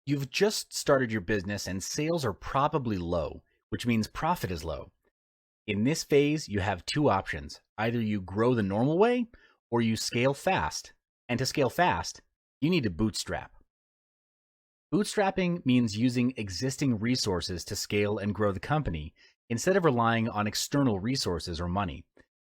You've just started your business and sales are probably low, which means profit is low. In this phase, you have two options. Either you grow the normal way or you scale fast. And to scale fast, you need to bootstrap. Bootstrapping means using existing resources to scale and grow the company instead of relying on external resources or money.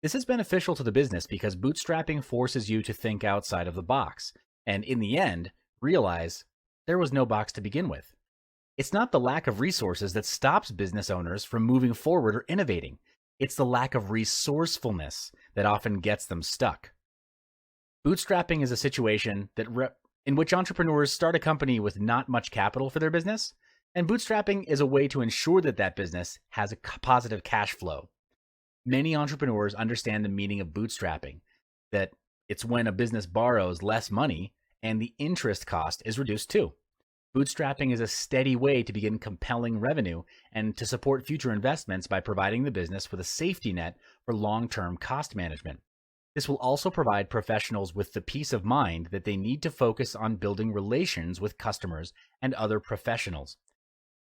This is beneficial to the business because bootstrapping forces you to think outside of the box and, in the end, realize there was no box to begin with. It's not the lack of resources that stops business owners from moving forward or innovating. It's the lack of resourcefulness that often gets them stuck. Bootstrapping is a situation in which entrepreneurs start a company with not much capital for their business, and bootstrapping is a way to ensure that that business has a positive cash flow. Many entrepreneurs understand the meaning of bootstrapping, that it's when a business borrows less money and the interest cost is reduced too. Bootstrapping is a steady way to begin compelling revenue and to support future investments by providing the business with a safety net for long-term cost management. This will also provide professionals with the peace of mind that they need to focus on building relations with customers and other professionals.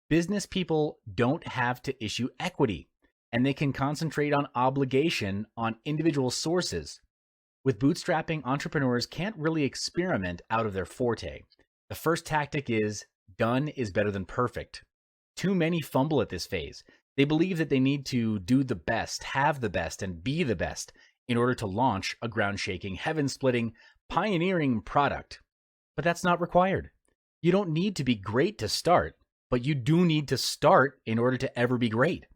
Business people don't have to issue equity, and they can concentrate on obligation on individual sources. With bootstrapping, entrepreneurs can't really experiment out of their forte. The first tactic is done is better than perfect. Too many fumble at this phase. They believe that they need to do the best, have the best, and be the best in order to launch a ground-shaking, heaven-splitting, pioneering product. But that's not required. You don't need to be great to start, but you do need to start in order to ever be great.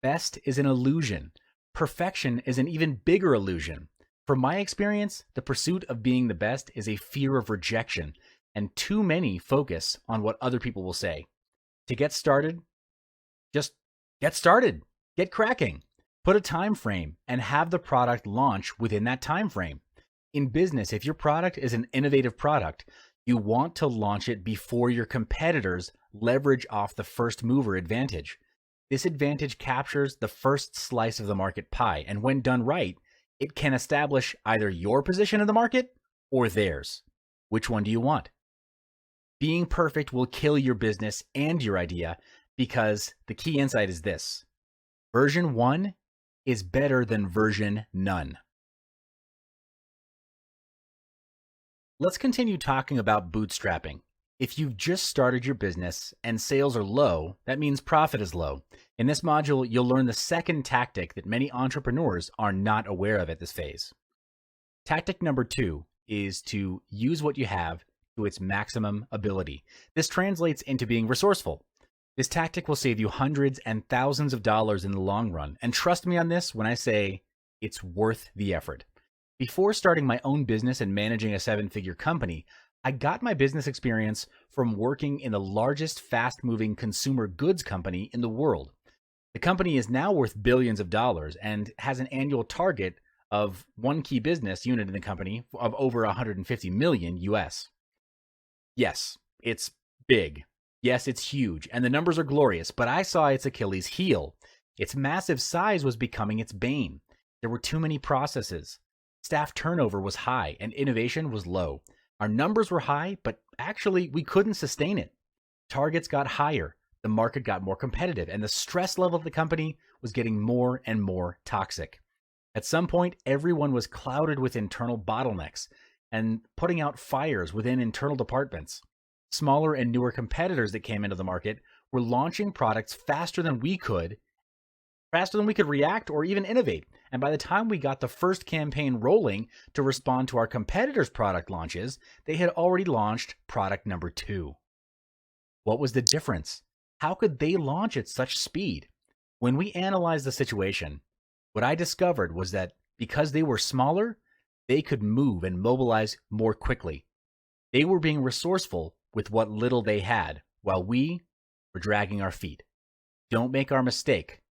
Best is an illusion. Perfection is an even bigger illusion. From my experience, the pursuit of being the best is a fear of rejection, and too many focus on what other people will say. To get started, just get started. Get cracking. Put a time frame and have the product launch within that time frame. In business, if your product is an innovative product, you want to launch it before your competitors leverage off the first mover advantage. This advantage captures the first slice of the market pie, and when done right, it can establish either your position in the market or theirs. Which one do you want? Being perfect will kill your business and your idea because the key insight is this: version 1 is better than version none. Let's continue talking about bootstrapping. If you've just started your business and sales are low, that means profit is low. In this module, you'll learn the second tactic that many entrepreneurs are not aware of at this phase. Tactic number 2 is to use what you have to its maximum ability. This translates into being resourceful. This tactic will save you hundreds and thousands of dollars in the long run, and trust me on this when I say it's worth the effort. Before starting my own business and managing a 7-figure company, I got my business experience from working in the largest fast-moving consumer goods company in the world. The company is now worth billions of dollars and has an annual target of one key business unit in the company of over 150 million US. Yes, it's big. Yes, it's huge, and the numbers are glorious, but I saw its Achilles heel. Its massive size was becoming its bane. There were too many processes. Staff turnover was high, and innovation was low. Our numbers were high, but actually we couldn't sustain it. Targets got higher, the market got more competitive, and the stress level of the company was getting more and more toxic. At some point, everyone was clouded with internal bottlenecks and putting out fires within internal departments. Smaller and newer competitors that came into the market were launching products faster than we could react or even innovate. And by the time we got the first campaign rolling to respond to our competitors' product launches, they had already launched product number 2. What was the difference? How could they launch at such speed? When we analyzed the situation, what I discovered was that because they were smaller, they could move and mobilize more quickly. They were being resourceful with what little they had, while we were dragging our feet. Don't make our mistake.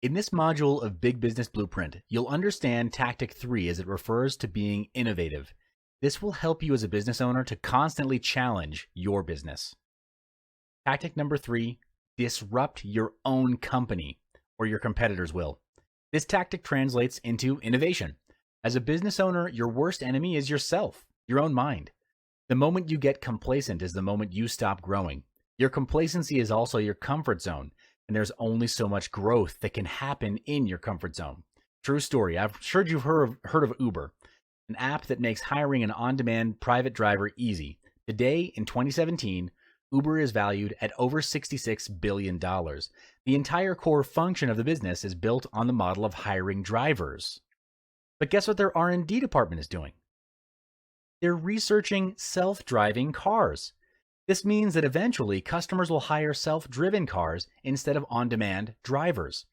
In this module of Big Business Blueprint, you'll understand Tactic 3 as it refers to being innovative. This will help you as a business owner to constantly challenge your business. Tactic number 3, disrupt your own company, or your competitors will. This tactic translates into innovation. As a business owner, your worst enemy is yourself, your own mind. The moment you get complacent is the moment you stop growing. Your complacency is also your comfort zone, and there's only so much growth that can happen in your comfort zone. True story. I've heard you've heard of Uber, an app that makes hiring an on-demand private driver easy. Today, in 2017, Uber is valued at over $66 billion. The entire core function of the business is built on the model of hiring drivers. But guess what their R&D department is doing? They're researching self-driving cars. This means that eventually customers will hire self-driven cars instead of on-demand drivers.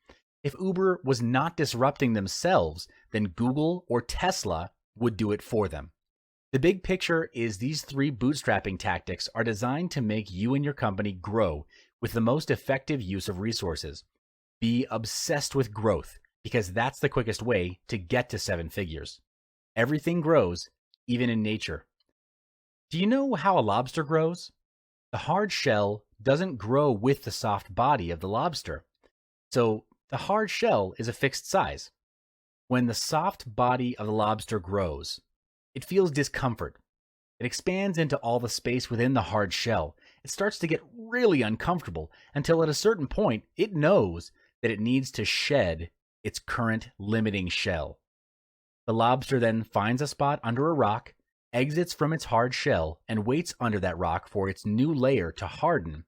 If Uber was not disrupting themselves, then Google or Tesla would do it for them. The big picture is these three bootstrapping tactics are designed to make you and your company grow with the most effective use of resources. Be obsessed with growth because that's the quickest way to get to 7 figures. Everything grows, even in nature. Do you know how a lobster grows? The hard shell doesn't grow with the soft body of the lobster. So the hard shell is a fixed size. When the soft body of the lobster grows, it feels discomfort. It expands into all the space within the hard shell. It starts to get really uncomfortable until at a certain point, it knows that it needs to shed its current limiting shell. The lobster then finds a spot under a rock, exits from its hard shell, and waits under that rock for its new layer to harden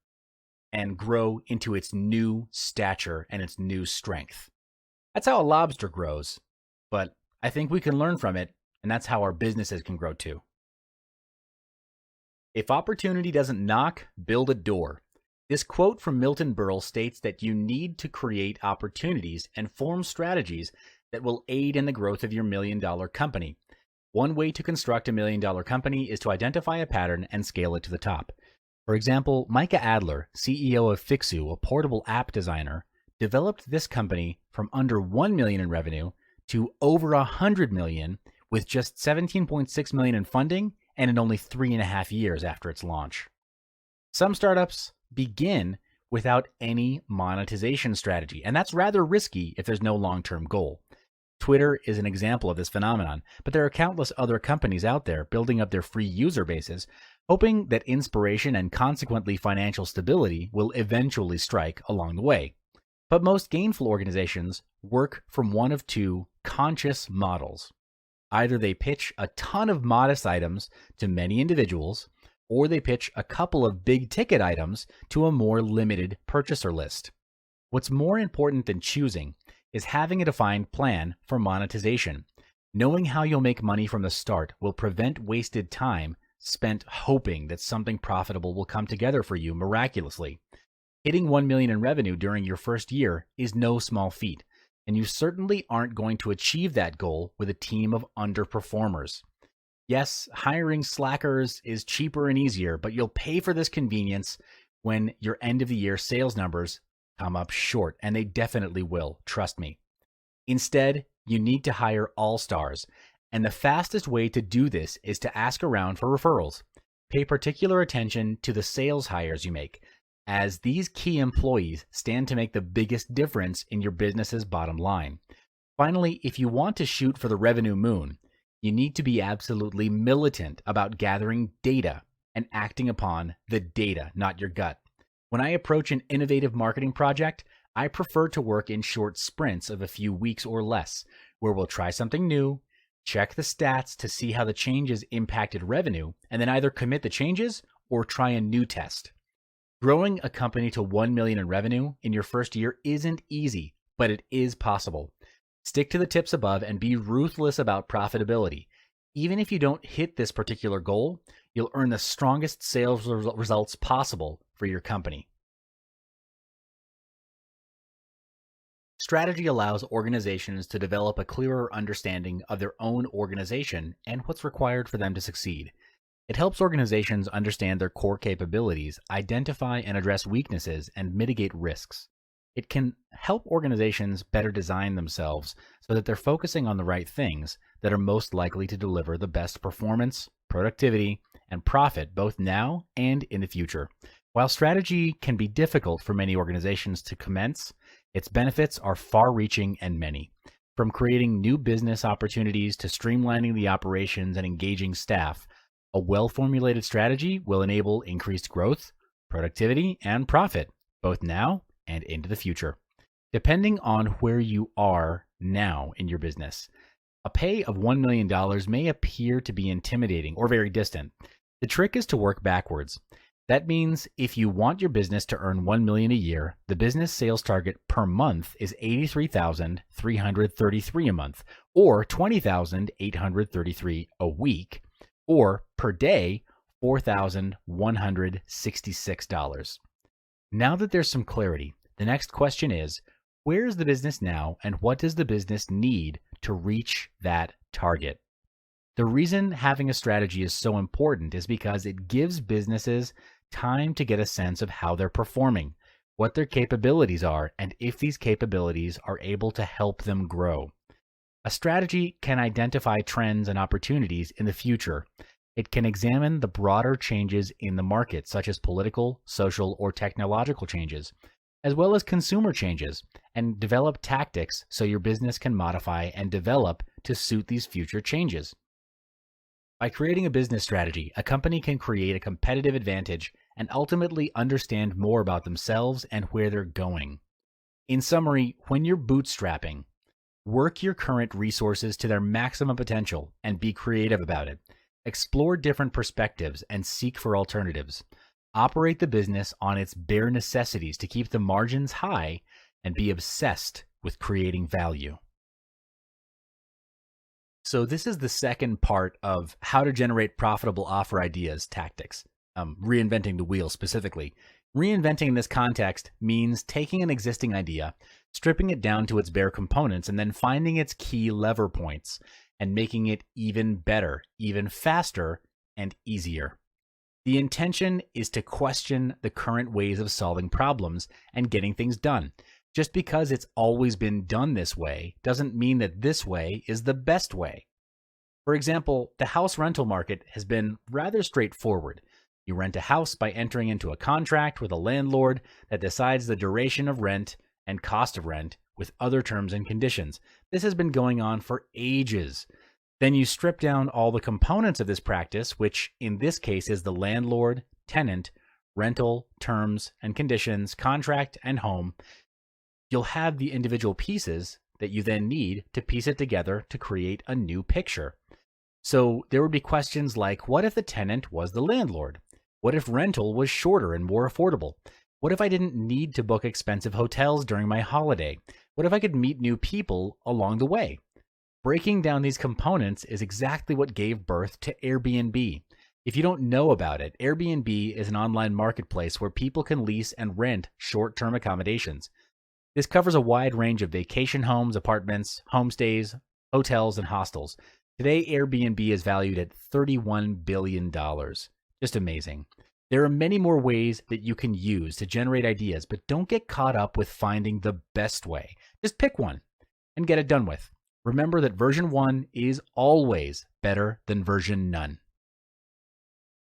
and grow into its new stature and its new strength. That's how a lobster grows, but I think we can learn from it, and that's how our businesses can grow too. If opportunity doesn't knock, build a door. This quote from Milton Berle states that you need to create opportunities and form strategies that will aid in the growth of your $1 million company. One way to construct a $1 million company is to identify a pattern and scale it to the top. For example, Micah Adler, CEO of Fixu, a portable app designer, developed this company from under $1 million in revenue to over $100 million with just $17.6 million in funding and in only 3.5 years after its launch. Some startups begin without any monetization strategy, and that's rather risky if there's no long-term goal. Twitter is an example of this phenomenon, but there are countless other companies out there building up their free user bases, hoping that inspiration and consequently financial stability will eventually strike along the way. But most gainful organizations work from one of two conscious models. Either they pitch a ton of modest items to many individuals, or they pitch a couple of big ticket items to a more limited purchaser list. What's more important than choosing is having a defined plan for monetization. Knowing how you'll make money from the start will prevent wasted time spent hoping that something profitable will come together for you miraculously. Hitting $1 million in revenue during your first year is no small feat, and you certainly aren't going to achieve that goal with a team of underperformers. Yes, hiring slackers is cheaper and easier, but you'll pay for this convenience when your end of the year sales numbers come up short, and they definitely will, trust me. Instead, you need to hire all-stars, and the fastest way to do this is to ask around for referrals. Pay particular attention to the sales hires you make, as these key employees stand to make the biggest difference in your business's bottom line. Finally, if you want to shoot for the revenue moon, you need to be absolutely militant about gathering data and acting upon the data, not your gut. When I approach an innovative marketing project, I prefer to work in short sprints of a few weeks or less, where we'll try something new, check the stats to see how the changes impacted revenue, and then either commit the changes or try a new test. Growing a company to $1 million in revenue in your first year isn't easy, but it is possible. Stick to the tips above and be ruthless about profitability. Even if you don't hit this particular goal, you'll earn the strongest sales results possible for your company. Strategy allows organizations to develop a clearer understanding of their own organization and what's required for them to succeed. It helps organizations understand their core capabilities, identify and address weaknesses, and mitigate risks. It can help organizations better design themselves so that they're focusing on the right things that are most likely to deliver the best performance, productivity, and profit both now and in the future. While strategy can be difficult for many organizations to commence, its benefits are far-reaching and many. From creating new business opportunities to streamlining the operations and engaging staff, A well-formulated strategy will enable increased growth, productivity, and profit, both now and into the future. Depending on where you are now in your business, a pay of $1 million may appear to be intimidating or very distant. The trick is to work backwards. That means if you want your business to earn $1 million a year, the business sales target per month is $83,333 a month, or $20,833 a week, or per day, $4,166. Now that there's some clarity, the next question is, where is the business now and what does the business need to reach that target? The reason having a strategy is so important is because it gives businesses time to get a sense of how they're performing, what their capabilities are, and if these capabilities are able to help them grow. A strategy can identify trends and opportunities in the future. It can examine the broader changes in the market, such as political, social, or technological changes, as well as consumer changes, and develop tactics so your business can modify and develop to suit these future changes. By creating a business strategy, a company can create a competitive advantage and ultimately understand more about themselves and where they're going. In summary, when you're bootstrapping, work your current resources to their maximum potential and be creative about it. Explore different perspectives and seek for alternatives. Operate the business on its bare necessities to keep the margins high and be obsessed with creating value. So this is the second part of how to generate profitable offer ideas tactics, reinventing the wheel specifically. Reinventing in this context means taking an existing idea, stripping it down to its bare components, and then finding its key lever points and making it even better, even faster, and easier. The intention is to question the current ways of solving problems and getting things done. Just because it's always been done this way doesn't mean that this way is the best way. For example, the house rental market has been rather straightforward. You rent a house by entering into a contract with a landlord that decides the duration of rent and cost of rent with other terms and conditions. This has been going on for ages. Then you strip down all the components of this practice, which in this case is the landlord, tenant, rental, terms and conditions, contract, and home. You'll have the individual pieces that you then need to piece it together to create a new picture. So there would be questions like, what if the tenant was the landlord? What if rental was shorter and more affordable? What if I didn't need to book expensive hotels during my holiday? What if I could meet new people along the way? Breaking down these components is exactly what gave birth to Airbnb. If you don't know about it, Airbnb is an online marketplace where people can lease and rent short-term accommodations. This covers a wide range of vacation homes, apartments, homestays, hotels, and hostels. Today, Airbnb is valued at $31 billion. Just amazing. There are many more ways that you can use to generate ideas, but don't get caught up with finding the best way. Just pick one and get it done with. Remember that version 1 is always better than version none.